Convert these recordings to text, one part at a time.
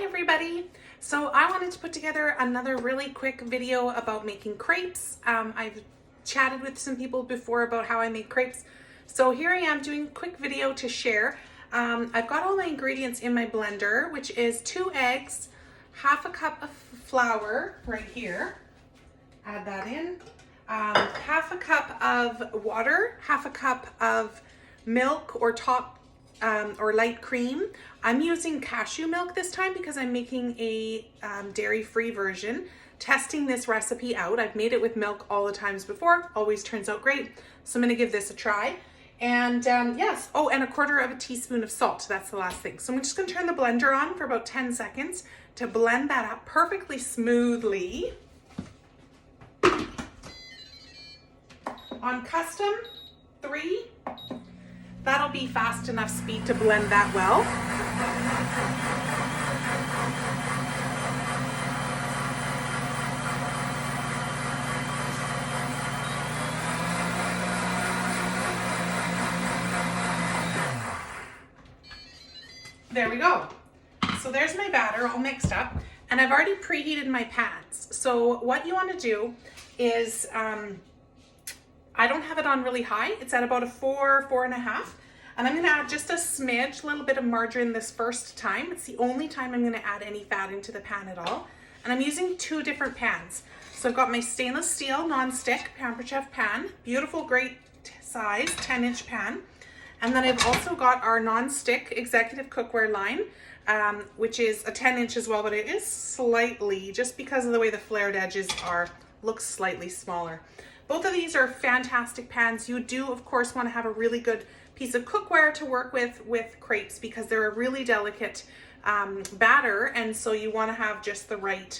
everybody. So I wanted to put together another really quick video about making crepes. I've chatted with some people before about how I make crepes. So here I am doing a quick video to share. I've got all my ingredients in my blender, which is 2 eggs, half a cup of flour right here. Add that in. Half a cup of water, half a cup of milk or or light cream. I'm using cashew milk this time because I'm making a dairy-free version. Testing this recipe out. I've made it with milk all the times before. Always turns out great. So I'm going to give this a try. And yes, oh, and a 1/4 teaspoon of salt. That's the last thing. So I'm just going to turn the blender on for about 10 seconds to blend that up perfectly smoothly. On custom 3, that'll be fast enough speed to blend that well. There we go. So there's my batter all mixed up, and I've already preheated my pans. So what you want to do is, I don't have it on really high. It's at about a 4.5. And I'm gonna add just a smidge, a little bit of margarine this first time. It's the only time I'm gonna add any fat into the pan at all. And I'm using 2 different pans. So I've got my stainless steel non-stick Pampered Chef pan, beautiful, great size, 10-inch pan. And then I've also got our non-stick executive cookware line, which is a 10-inch as well, but it is slightly, just because of the way the flared edges are, looks slightly smaller. Both of these are fantastic pans. You do, of course, want to have a really good piece of cookware to work with crepes because they're a really delicate batter, and so you want to have just the right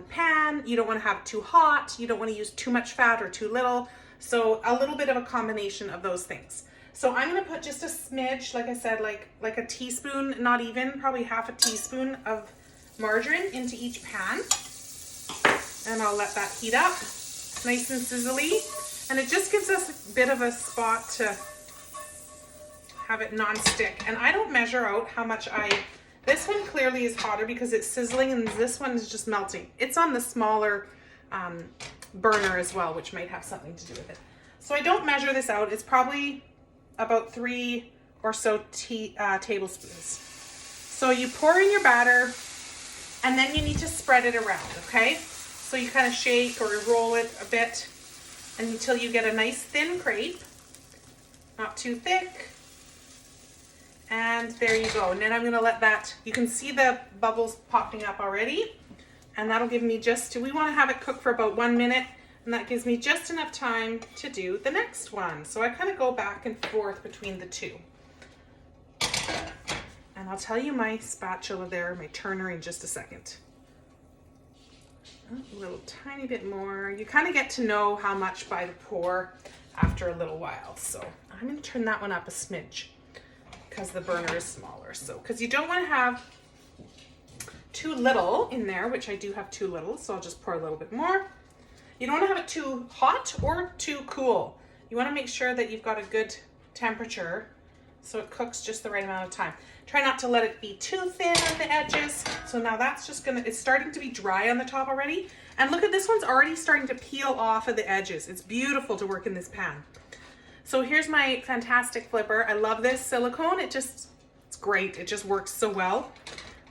pan. You don't want to have it too hot. You don't want to use too much fat or too little. So a little bit of a combination of those things. So I'm going to put just a smidge, like I said, like a teaspoon, not even, probably half a teaspoon of margarine into each pan, and I'll let that heat up. Nice and sizzly, and it just gives us a bit of a spot to have it non-stick. And I don't measure out how much this one clearly is hotter because it's sizzling, and this one is just melting. It's on the smaller burner as well, which might have something to do with it. So I don't measure this out. It's probably about 3 or so tablespoons. So you pour in your batter, and then you need to spread it around, okay? So you kind of shake or roll it a bit until you get a nice thin crepe, not too thick. And there you go. And then I'm gonna let that, you can see the bubbles popping up already, and that'll give me we wanna have it cook for about 1 minute, and that gives me just enough time to do the next one. So I kind of go back and forth between the 2. And I'll tell you my spatula there, my turner, in just a second. A little tiny bit more. You kind of get to know how much by the pour after a little while. So I'm going to turn that one up a smidge because the burner is smaller. So because you don't want to have too little in there, which I do have too little, so I'll just pour a little bit more. You don't want to have it too hot or too cool. You want to make sure that you've got a good temperature so it cooks just the right amount of time. Try not to let it be too thin on the edges. So now that's just it's starting to be dry on the top already. And look at this one's already starting to peel off of the edges. It's beautiful to work in this pan. So here's my fantastic flipper. I love this silicone. It's great. It just works so well.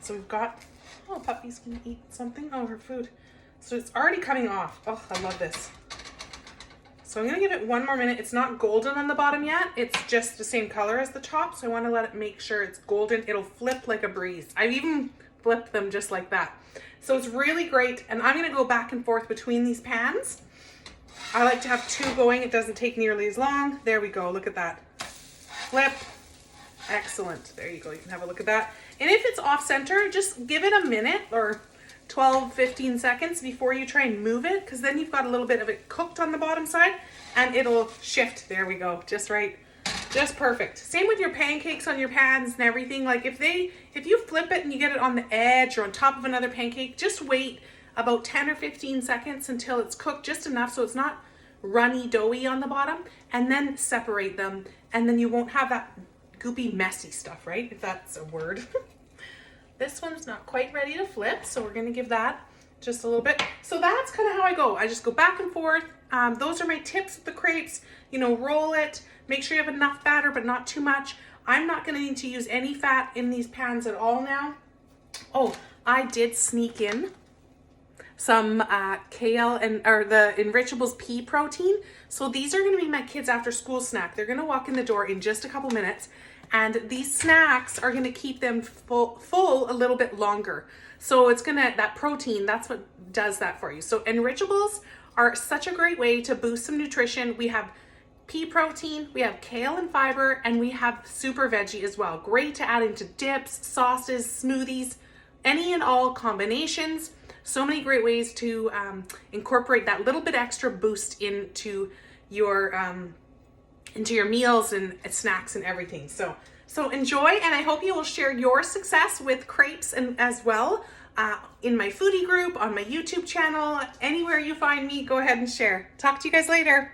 So we've got, oh, puppy's gonna eat something. Oh, her food. So it's already coming off. Oh, I love this. So I'm gonna give it 1 more minute. It's not golden on the bottom yet. It's just the same color as the top. So I wanna let it make sure it's golden. It'll flip like a breeze. I've even flipped them just like that. So it's really great. And I'm gonna go back and forth between these pans. I like to have 2 going. It doesn't take nearly as long. There we go, look at that. Flip, excellent. There you go, you can have a look at that. And if it's off center, just give it a minute or 12-15 seconds before you try and move it, because then you've got a little bit of it cooked on the bottom side and it'll shift. There we go, just right, just perfect. Same with your pancakes on your pans and everything. Like if you flip it and you get it on the edge or on top of another pancake, just wait about 10 or 15 seconds until it's cooked just enough so it's not runny doughy on the bottom, and then separate them, and then you won't have that goopy messy stuff, right? If that's a word. This one's not quite ready to flip, so we're gonna give that just a little bit. So that's kind of how I go. I just go back and forth. Those are my tips with the crepes. You know, roll it, make sure you have enough batter, but not too much. I'm not gonna need to use any fat in these pans at all now. Oh, I did sneak in some kale or the Enrichables pea protein. So these are gonna be my kids' after school snack. They're gonna walk in the door in just a couple minutes, and these snacks are gonna keep them full a little bit longer. So it's gonna, that protein, that's what does that for you. So Enrichables are such a great way to boost some nutrition. We have pea protein, we have kale and fiber, and we have super veggie as well. Great to add into dips, sauces, smoothies, any and all combinations. So many great ways to incorporate that little bit extra boost into your meals and snacks and everything. So enjoy, and I hope you will share your success with crepes and as well in my foodie group, on my YouTube channel, anywhere you find me, go ahead and share. Talk to you guys later.